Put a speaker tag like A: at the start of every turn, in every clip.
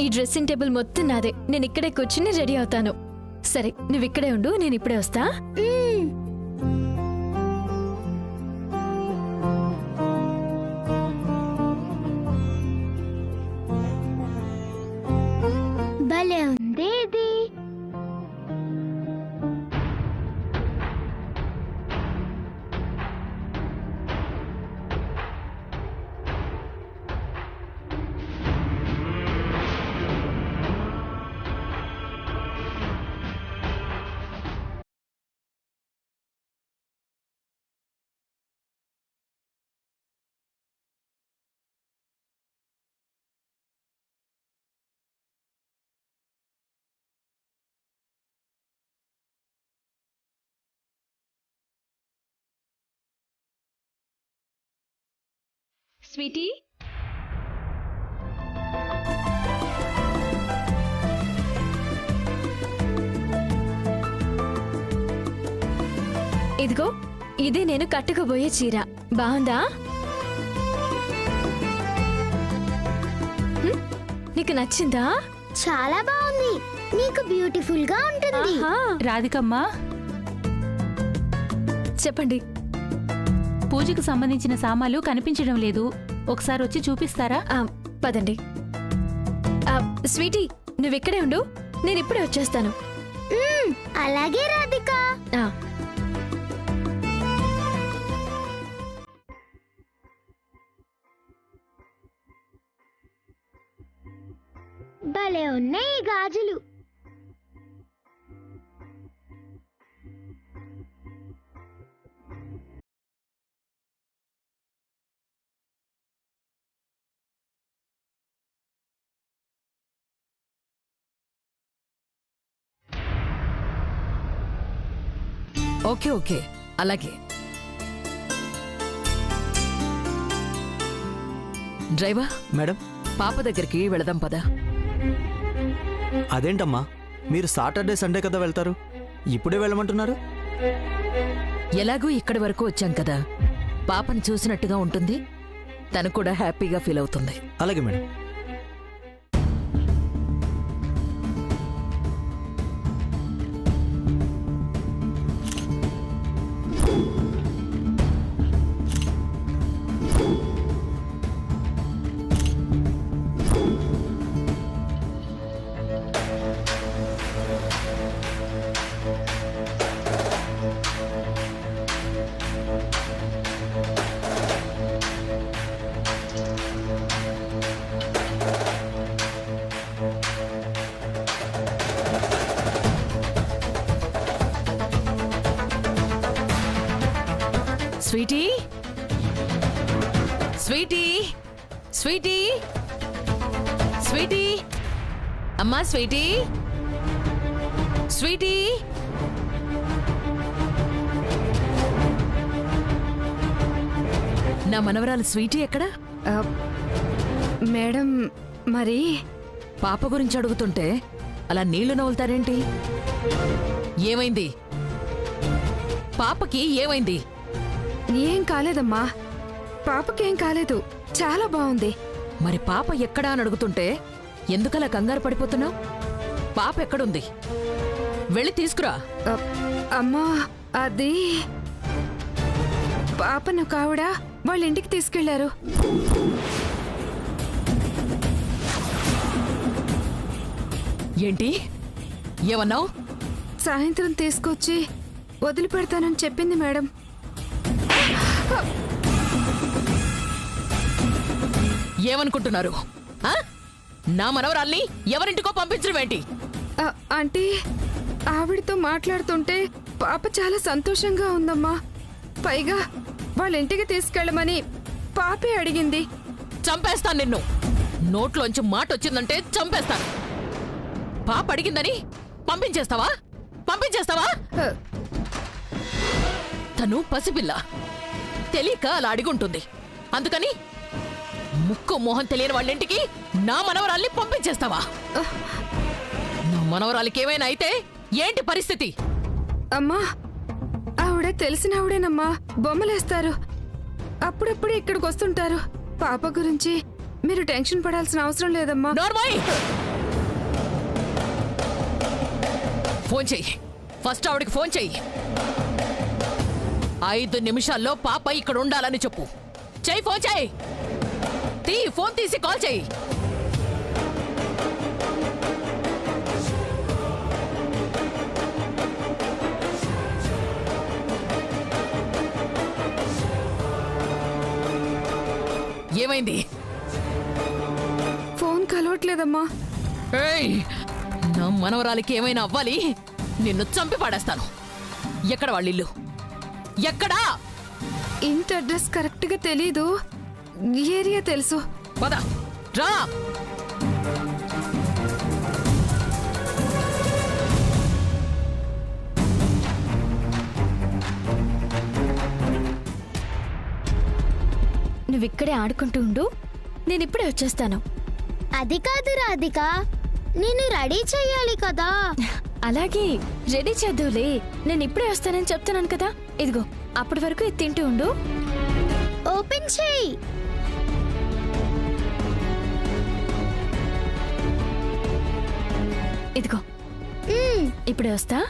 A: ఈ dressing table మొత్తం నాదే. నేను ఇక్కడే కూర్చుని రెడీ అవుతాను. సరే, నువ్వు ఇక్కడే ఉండు, నేను ఇప్పుడే వస్తా.
B: భలే ఉంది ఇది.
A: స్వీటీ, ఇదిగో ఇదే నేను కట్టుకోబోయే చీర. బాగుందా? నీకు నచ్చిందా?
B: చాలా బాగుంది. నీకు బ్యూటిఫుల్ గా ఉంటుంది.
C: రాధికమ్మా,
A: చెప్పండి.
C: పూజకు సంబంధించిన సామాన్లు కనిపించడం లేదు. ఒకసారి వచ్చి చూపిస్తారా?
A: పదండి. స్వీటీ, నువ్వు ఇక్కడే ఉండు, నేను ఇప్పుడే వచ్చేస్తాను.
B: అలాగే రాధిక. భలే ఉన్నాయి ఈ గాజులు.
D: ఓకే ఓకే, అలాగే. డ్రైవర్
E: మేడం,
D: పాప దగ్గరికి వెళదాం పదా.
E: అదేంటమ్మా, మీరు సాటర్డే సండే కదా వెళ్తారు, ఇప్పుడే వెళ్ళమంటున్నారు?
D: ఎలాగూ ఇక్కడి వరకు వచ్చాం కదా, పాపని చూసినట్టుగా ఉంటుంది, తను కూడా హ్యాపీగా ఫీల్ అవుతుంది.
E: అలాగే madam.
D: Sweety, Sweety, Sweety, Sweety, అమ్మా స్వీటీ, స్వీటీ. నా మనవరాలు స్వీటీ ఎక్కడా?
A: మేడం, మరి
D: పాప గురించి అడుగుతుంటే అలా నీళ్లు నవ్వులుతారేంటి? ఏమైంది? పాపకి ఏమైంది?
A: ఏం కాలేదమ్మా, పాపకేం కాలేదు, చాలా బాగుంది.
D: మరి పాప ఎక్కడా అని అడుగుతుంటే ఎందుకలా కంగారు పడిపోతున్నావు? పాప ఎక్కడుంది? వెళ్ళి తీసుకురా.
A: అమ్మా, అది పాపను కావిడ వాళ్ళ ఇంటికి తీసుకెళ్లారు.
D: ఏంటి ఏమన్నావు?
A: సాయంత్రం తీసుకొచ్చి వదిలిపెడతానని చెప్పింది మేడం.
D: ఏమనుకుంటున్నారు? నా మనవరాల్ని ఎవరింటికో పంపించడం ఏంటి?
A: ఆంటీ, ఆవిడతో మాట్లాడుతుంటే పాప చాలా సంతోషంగా ఉందమ్మా. పైగా వాళ్ళ ఇంటికి తీసుకెళ్ళమని పాపే అడిగింది.
D: చంపేస్తాను నిన్ను. నోట్లోంచి మాట వచ్చిందంటే చంపేస్తాను. పాప అడిగిందని పంపించేస్తావా? పంపించేస్తావా? తను పసిపిల్ల, తెలియక అలా అడిగుంటుంది. అందుకని ముక్కు మోహన్ తెలియని వాళ్ళింటికి నా మనవరాల్ని పంపించేస్తావా? నా మనవరాలికి ఏమైనా అయితే ఏంటి పరిస్థితి?
A: అమ్మా, ఆవిడ తెలిసిన ఆవిడేనమ్మా, బొమ్మలేస్తారు. అప్పుడప్పుడు ఇక్కడికి వస్తుంటారు. పాప గురించి మీరు టెన్షన్ పడాల్సిన అవసరం లేదమ్మా.
D: నోర్మోయ్! ఫోన్ చెయ్యి. ఫస్ట్ ఆవిడికి ఫోన్ చెయ్యి. 5 నిమిషాల్లో పాప ఇక్కడ ఉండాలని చెప్పు. చెయ్యి, ఫోన్ చెయ్యి. ఫోన్ తీసి కాల్ చెయ్యి. ఏమైంది?
F: ఫోన్ కలవట్లేదమ్మా.
D: ఏయ్, నా మనవరాలికి ఏమైనా అవ్వాలి, నిన్ను చంపి పాడేస్తాను. ఎక్కడ వాళ్ళ ఇల్లు? ఎక్కడా?
F: ఇంటి అడ్రస్ కరెక్ట్ గా తెలీదు, ఏరియా తెలుసు.
D: పద, రా.
A: నువ్విక్కడే ఆడుకుంటూ ఉండు, నేనిప్పుడే వచ్చేస్తాను.
B: అది కాదు రాధిక, నేను రెడీ చెయ్యాలి కదా.
A: అలాగే రెడీ చేద్దులే, నేను ఇప్పుడే వస్తానని చెప్తున్నాను కదా. ఇదిగో, అప్పటి వరకు ఇది తింటూ ఉండు.
B: ఓపెన్ చేయి.
A: ఇదిగో, ఇప్పుడే వస్తా.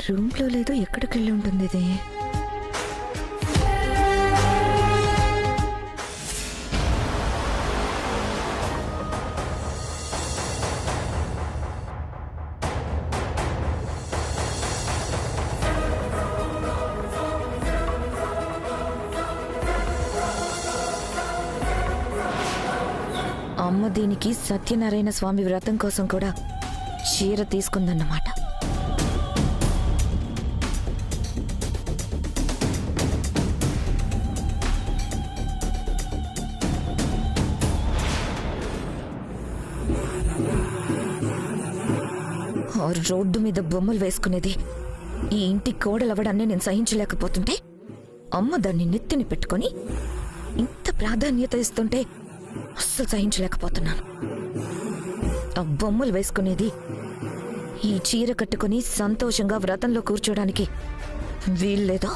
G: రూమ్ లో లేదు, ఎక్కడికి వెళ్ళి ఉంటుంది ఇది? అమ్మ దీనికి సత్యనారాయణ స్వామి వ్రతం కోసం కూడా చీర తీసుకుందన్నమాట. రోడ్డు మీద బొమ్మలు వేసుకునేది ఈ ఇంటి కోడలవ్వడాన్ని నేను సహించలేకపోతుంటే, అమ్మ దాన్ని నెత్తిని పెట్టుకొని ఇంత ప్రాధాన్యత ఇస్తుంటే అస్సలు సహించలేకపోతున్నాను. ఆ బొమ్మలు వేసుకునేది ఈ చీర కట్టుకుని సంతోషంగా వ్రతంలో కూర్చోడానికి వీల్లేదో?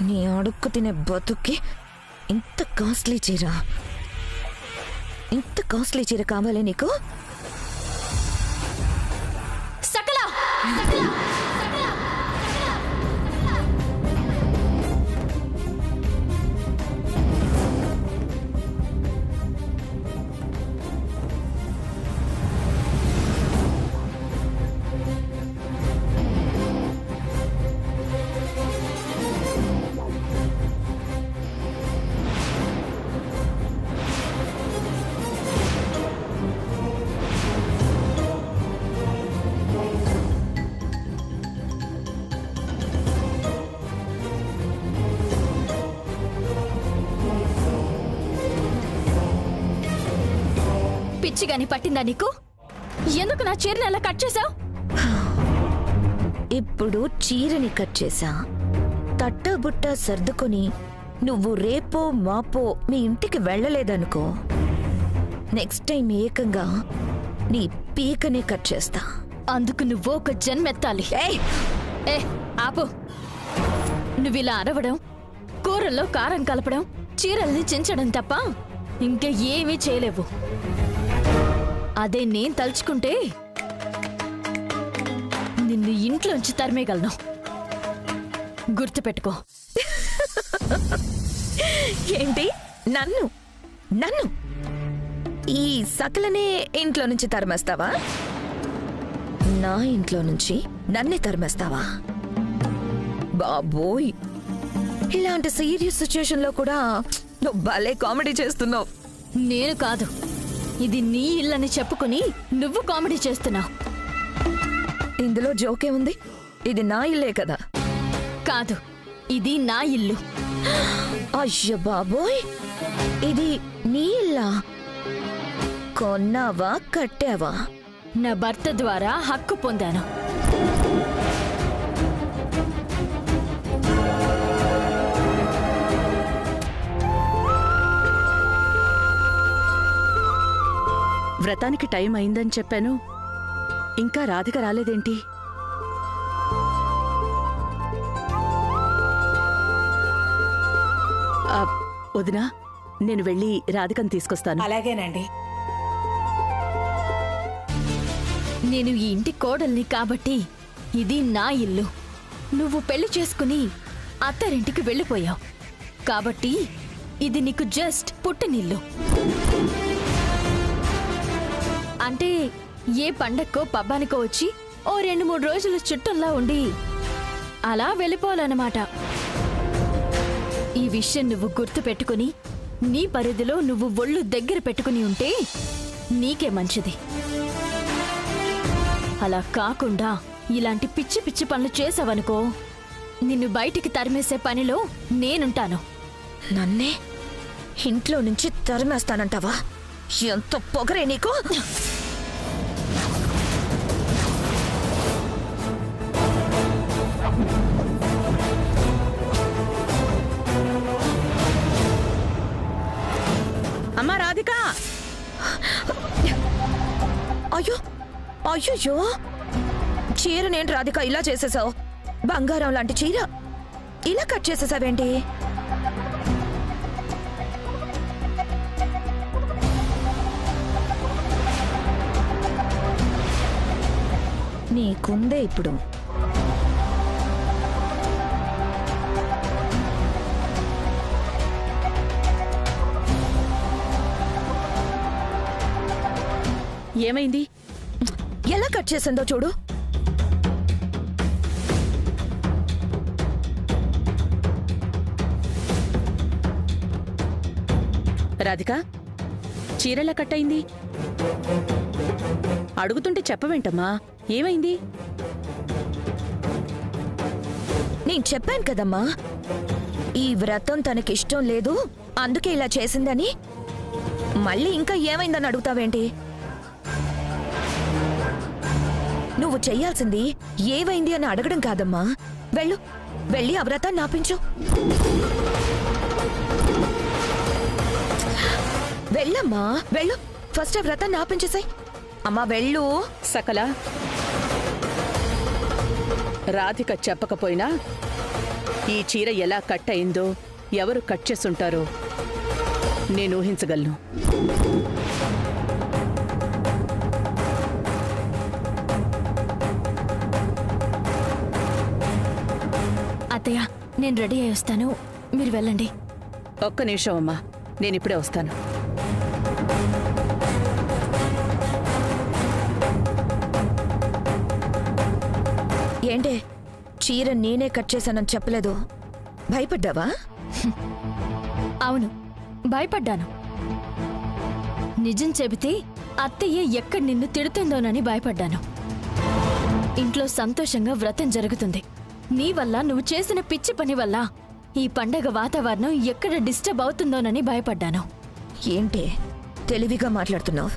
G: నీ అడుక్కు తినే బతుక్కి ఇంత కాస్ట్లీ చీర కావాలి నీకు?
A: సకలా పిచ్చిగాని పట్టిందా నీకు? ఎందుకు నా చీరని అలా కట్ చేసావు?
G: ఇప్పుడు చీరని కట్ చేసా, తట్టబుట్ట సర్దుకొని నువ్వు రేపో మాపో మీ ఇంటికి వెళ్ళలేదనుకో, నెక్స్ట్ టైం ఏకంగా నీ పీకనే కట్ చేస్తా.
A: అందుకు నువ్వు ఒక జన్మెత్తాలి.
G: ఏయ్
A: ఏ ఆపు. నువ్విలా అరవడం, కూరల్లో కారం కలపడం, చీరల్ని చించడం తప్ప ఇంకా ఏమీ చేయలేవు. అదే నేను తలుచుకుంటే నిన్ను ఇంట్లోంచి తరిమేయగలను. గుర్తుపెట్టుకో.
G: ఏంటి? నన్ను నన్ను ఈ సకలనే ఇంట్లో నుంచి తరిమేస్తావా? నా ఇంట్లో నుంచి నన్నే తరిమేస్తావా? బాబోయ్, ఇలాంటి సీరియస్ సిచ్యుయేషన్ లో కూడా నువ్వు భలే కామెడీ చేస్తున్నావు.
A: నేను కాదు, ఇది నీ ఇల్లని చెప్పుకుని నువ్వు కామెడీ చేస్తున్నావు.
G: ఇందులో జోకే ఉంది. ఇది నా ఇల్లే కదా.
A: కాదు, ఇది నా ఇల్లు.
G: అయ్య బాబోయ్, ఇది నీ ఇల్లా? కొన్నావా కట్టావా?
A: నా భర్త ద్వారా హక్కు పొందాను.
H: వ్రతానికి టైం అయిందని చెప్పాను, ఇంకా రాధిక రాలేదేంటి? వదినా, నేను వెళ్ళి రాధికను తీసుకొస్తాను.
I: అలాగేనండి.
A: నేను ఈ ఇంటి కోడల్ని కాబట్టి ఇది నా ఇల్లు. నువ్వు పెళ్లి చేసుకుని అత్తారింటికి వెళ్ళిపోయావు కాబట్టి ఇది నీకు జస్ట్ పుట్టినిల్లు. అంటే ఏ పండక్కో పబ్బానికో వచ్చి ఓ 2-3 రోజులు చుట్టంలా ఉండి అలా వెళ్ళిపోవాలన్నమాట. ఈ విషయం నువ్వు గుర్తు పెట్టుకుని నీ పరిధిలో నువ్వు ఒళ్ళు దగ్గర పెట్టుకుని ఉంటే నీకే మంచిది. అలా కాకుండా ఇలాంటి పిచ్చి పిచ్చి పనులు చేసావనుకో, నిన్ను బయటికి తరిమేసే పనిలో నేనుంటాను.
G: నన్నే ఇంట్లో నుంచి తరిమేస్తానంటావా? ఎంత పొగరే నీకు!
H: అమ్మా రాధిక!
G: అయ్యో అయ్యో, చీరనేంటి రాధిక ఇలా చేసేసావు? బంగారం లాంటి చీర ఇలా కట్ చేసేసావేంటి? నీకుందే ఇప్పుడు.
H: ఏమైంది?
G: ఎలా కట్ చేసిందో చూడు.
H: రాధిక, చీరెలా కట్టయింది? అడుగుతుంటే చెప్పవేంటమ్మా, ఏమైంది?
G: నేను చెప్పాను కదమ్మా, ఈ వ్రతం తనకిష్టం లేదు అందుకే ఇలా చేసిందని. మళ్ళీ ఇంకా ఏమైందని అడుగుతావేంటి? నువ్వు చెయ్యాల్సింది ఏమైంది అని అడగడం కాదమ్మా. వెళ్ళు, వెళ్ళి ఆ వ్రతాన్ని ఆపించు. వెళ్ళమ్మా, వెళ్ళు. ఫస్ట్ ఆ వ్రతాన్ని ఆపించేసాయి. అమ్మా వెళ్ళు.
H: సకల, రాధిక చెప్పకపోయినా ఈ చీర ఎలా కట్ అయిందో, ఎవరు కట్ చేసుంటారో నేను ఊహించగలను.
A: అత్తయ్య, నేను రెడీ అయి వస్తాను, మీరు వెళ్ళండి.
H: ఒక్క నిమిషం అమ్మా, నేనిప్పుడే వస్తాను.
G: ఏంటే, చీర నేనే కట్ చేశానని చెప్పలేదు, భయపడ్డావా?
A: అవును, భయపడ్డాను. నిజం చెబితే అత్తయ్య ఎక్కడ నిన్ను తిడుతుందోనని భయపడ్డాను. ఇంట్లో సంతోషంగా వ్రతం జరుగుతుంది. నీ వల్ల, నువ్వు చేసిన పిచ్చి పని వల్ల ఈ పండగ వాతావరణం ఎక్కడ డిస్టర్బ్ అవుతుందోనని భయపడ్డాను.
G: ఏంటే తెలివిగా మాట్లాడుతున్నావు?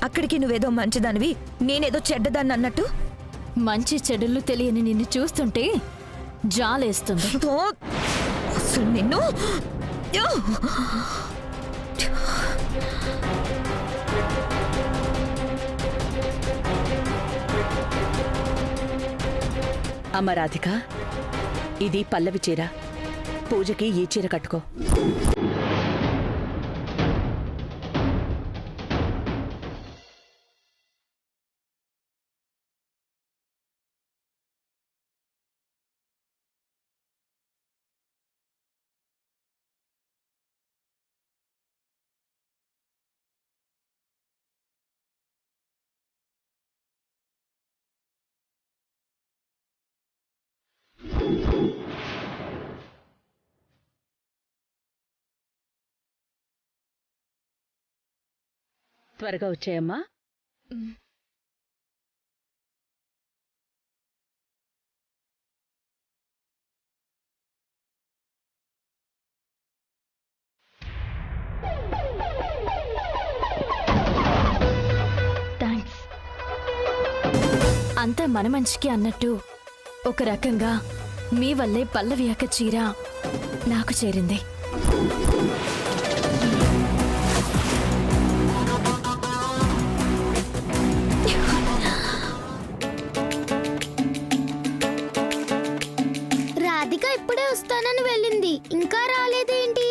G: అక్కడికి నువ్వేదో మంచిదానివి, నేనేదో చెడ్డదాన్ని అన్నట్టు.
A: మంచి చెడులు తెలియని నిన్ను చూస్తుంటే జాలేస్తుంది.
G: అసలు నిన్ను
H: అమ్మ రాధిక, ఇది పల్లవి చీర. పూజకి ఈ చీర కట్టుకో. త్వరగా వచ్చాయమ్మా.
A: థ్యాంక్స్. అంతా మన మంచికి అన్నట్టు ఒక రకంగా మీ వల్లే పల్లవి అక్క చీర నాకు చేరింది.
B: రాధిక ఇప్పుడే వస్తానని వెళ్ళింది, ఇంకా రాలేదేంటి?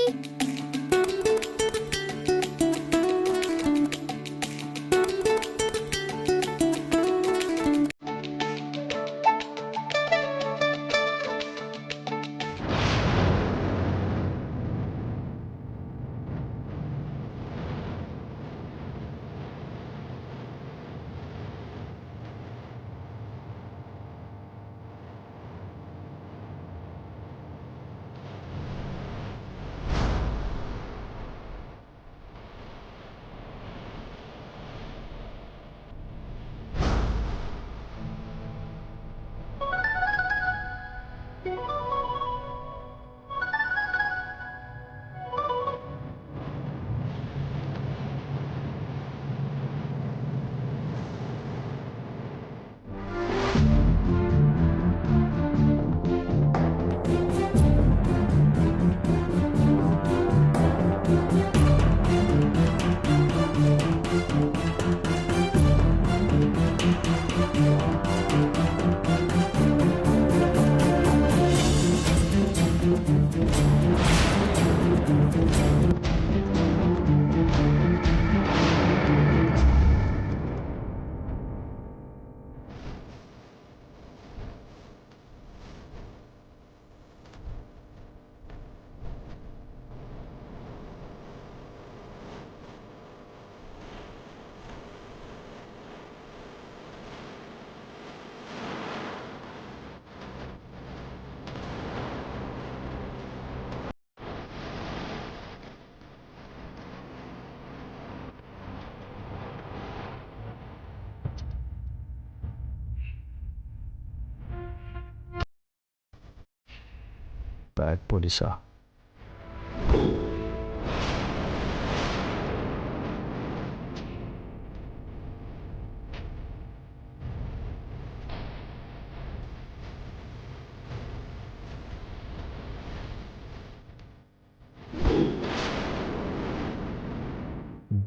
E: బ్యాడ్ పోలీసా?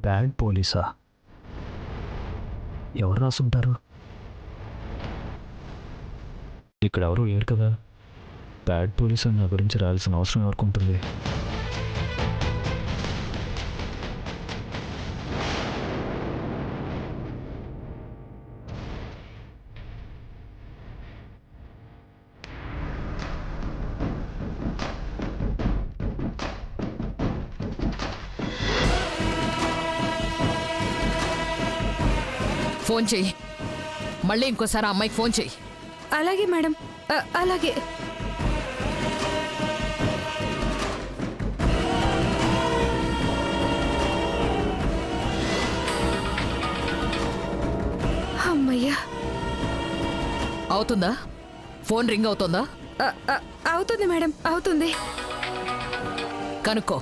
E: బ్యాడ్ పోలీసా? ఎవరు రాసుంటారు? ఇక్కడ ఎవరు లేరు కదా. బ్యాడ్ పోలీస్ అని నా గురించి రాయాల్సిన అవసరం ఎవరికి ఉంటుంది?
D: ఫోన్ చెయ్యి. మళ్ళీ ఇంకోసారి ఆ అమ్మాయికి ఫోన్ చెయ్యి.
F: అలాగే మేడం, అలాగే. అమ్మయ్యా.
D: అవుతుందా? ఫోన్ రింగ్ అవుతుందా?
F: అవుతుంది మేడం, అవుతుంది.
D: కనుక్కో.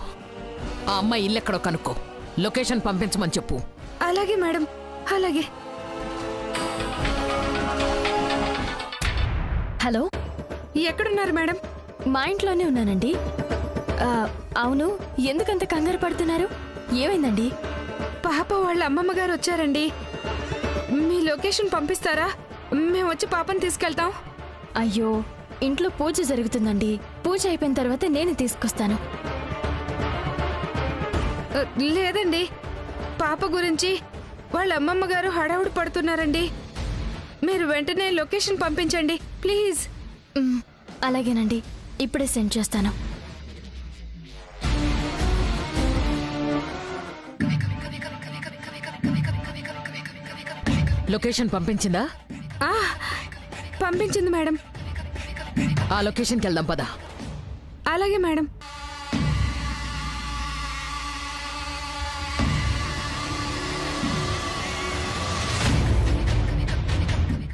D: ఆ అమ్మాయి ఇల్లు ఎక్కడో కనుక్కో. లొకేషన్ పంపించమని చెప్పు.
F: అలాగే మేడం, అలాగే.
A: హలో,
F: ఎక్కడున్నారు మేడం?
A: మా ఇంట్లోనే ఉన్నానండి. అవును, ఎందుకంత కంగారు పడుతున్నారు? ఏమైందండి?
F: పాప వాళ్ళ అమ్మమ్మ గారు వచ్చారండి. మీ లొకేషన్ పంపిస్తారా? మేము వచ్చి పాపని తీసుకెళ్తాం.
A: అయ్యో ఇంట్లో పూజ జరుగుతుందండి. పూజ అయిపోయిన తర్వాత నేను తీసుకొస్తాను.
F: లేదండి, పాప గురించి వాళ్ళ అమ్మమ్మ గారు హడావుడి పడుతున్నారండి. మీరు వెంటనే లొకేషన్ పంపించండి ప్లీజ్.
A: అలాగేనండి, ఇప్పుడే సెండ్ చేస్తాను.
D: లొకేషన్ పంపించిందా?
F: పంపించింది మేడం.
D: ఆ లొకేషన్కి వెళ్దాం పదా.
F: అలాగే మేడం.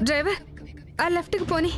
F: డ్రైవర్, ఆ లెఫ్ట్కి పోనీ.